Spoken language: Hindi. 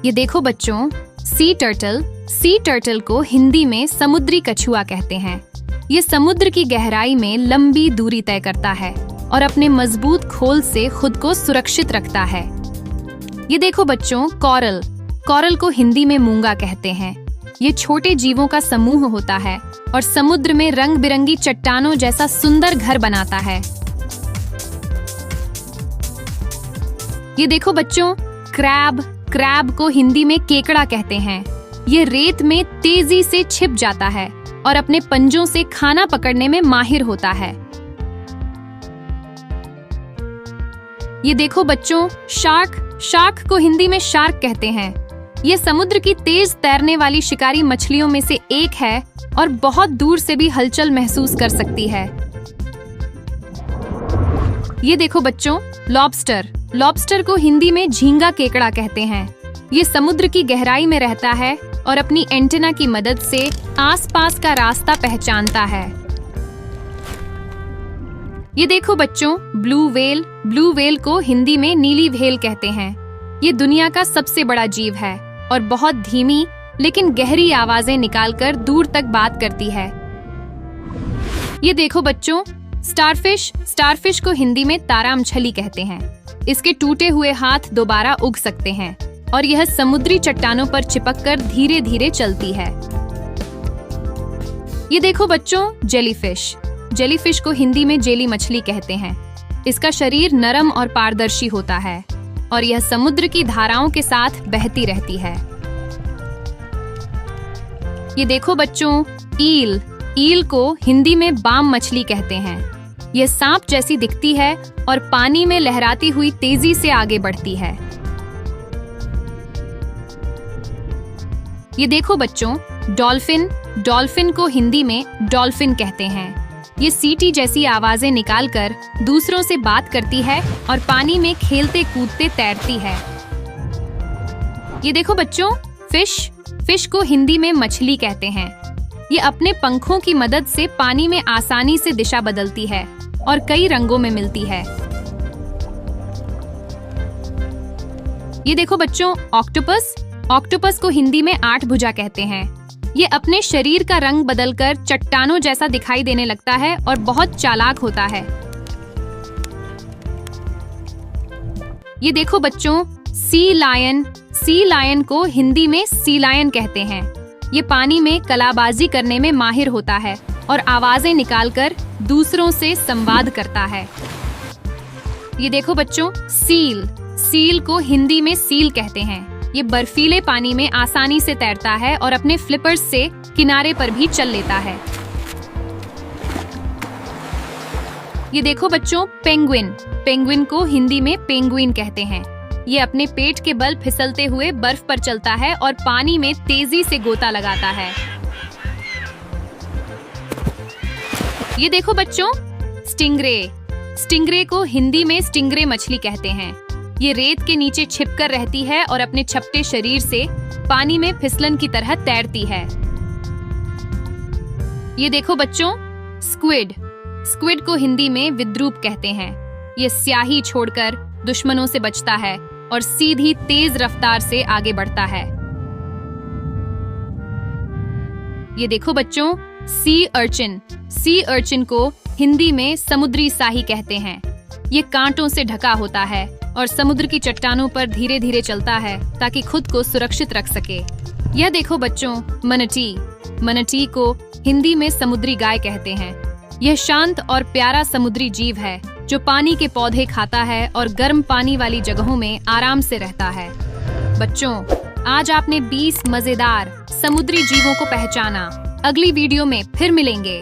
ये देखो बच्चों, सी टर्टल को हिंदी में समुद्री कछुआ कहते हैं। ये समुद्र की गहराई में लंबी दूरी तय करता है और अपने मजबूत खोल से खुद को सुरक्षित रखता है। ये देखो बच्चों, कॉरल को हिंदी में मूंगा कहते हैं। ये छोटे जीवों का समूह होता है और समुद्र में रंग बिरंगी चट्टानों जैसा सुंदर घर बनाता है। ये देखो बच्चों, क्रैब को हिंदी में केकड़ा कहते हैं। ये रेत में तेजी से छिप जाता है और अपने पंजों से खाना पकड़ने में माहिर होता है। ये देखो बच्चों, शार्क को हिंदी में शार्क कहते हैं। ये समुद्र की तेज तैरने वाली शिकारी मछलियों में से एक है और बहुत दूर से भी हलचल महसूस कर सकती है। ये देखो बच्चों, लॉबस्टर को हिंदी में झींगा केकड़ा कहते हैं। ये समुद्र की गहराई में रहता है और अपनी एंटेना की मदद से आसपास का रास्ता पहचानता है। ये देखो बच्चों, ब्लू व्हेल को हिंदी में नीली व्हेल कहते हैं। ये दुनिया का सबसे बड़ा जीव है और बहुत धीमी लेकिन गहरी आवाजें निकालकर दूर तक बात करती है। ये देखो बच्चों, स्टारफिश को हिंदी में तारामछली कहते हैं। इसके टूटे हुए हाथ दोबारा उग सकते हैं और यह समुद्री चट्टानों पर चिपककर धीरे धीरे चलती है। ये देखो बच्चों, जेलीफिश को हिंदी में जेली मछली कहते हैं। इसका शरीर नरम और पारदर्शी होता है और यह समुद्र की धाराओं के साथ बहती रहती है। ये देखो बच्चों, ईल को हिंदी में बाम मछली कहते हैं। यह सांप जैसी दिखती है और पानी में लहराती हुई तेजी से आगे बढ़ती है। ये देखो बच्चों, डॉल्फिन को हिंदी में डॉल्फिन कहते हैं। ये सीटी जैसी आवाजें निकालकर दूसरों से बात करती है और पानी में खेलते कूदते तैरती है। ये देखो बच्चों, फिश को हिंदी में मछली कहते हैं। ये अपने पंखों की मदद से पानी में आसानी से दिशा बदलती है और कई रंगों में मिलती है। ये देखो बच्चों, ऑक्टोपस को हिंदी में 8 भुजा कहते हैं। ये अपने शरीर का रंग बदलकर चट्टानों जैसा दिखाई देने लगता है और बहुत चालाक होता है। ये देखो बच्चों, सी लायन को हिंदी में सी लायन कहते हैं। ये पानी में कलाबाजी करने में माहिर होता है और आवाजें निकालकर दूसरों से संवाद करता है। ये देखो बच्चों, सील को हिंदी में सील कहते हैं। ये बर्फीले पानी में आसानी से तैरता है और अपने फ्लिपर्स से किनारे पर भी चल लेता है। ये देखो बच्चों, पेंगुइन को हिंदी में पेंगुइन कहते हैं। ये अपने पेट के बल फिसलते हुए बर्फ पर चलता है और पानी में तेजी से गोता लगाता है। ये देखो बच्चों, स्टिंगरे को हिंदी में स्टिंगरे मछली कहते हैं। ये रेत के नीचे छिपकर रहती है और अपने छपटे शरीर से पानी में फिसलन की तरह तैरती है। ये देखो बच्चों, स्क्विड को हिंदी में विद्रूप कहते हैं। ये स्याही छोड़कर दुश्मनों से बचता है और सीधी तेज रफ्तार से आगे बढ़ता है। ये देखो बच्चों, सी अर्चिन को हिंदी में समुद्री साही कहते हैं। ये कांटों से ढका होता है और समुद्र की चट्टानों पर धीरे धीरे चलता है ताकि खुद को सुरक्षित रख सके। यह देखो बच्चों, मनटी को हिंदी में समुद्री गाय कहते हैं। यह शांत और प्यारा समुद्री जीव है जो पानी के पौधे खाता है और गर्म पानी वाली जगहों में आराम से रहता है। बच्चों, आज आपने 20 मजेदार समुद्री जीवों को पहचाना। अगली वीडियो में फिर मिलेंगे।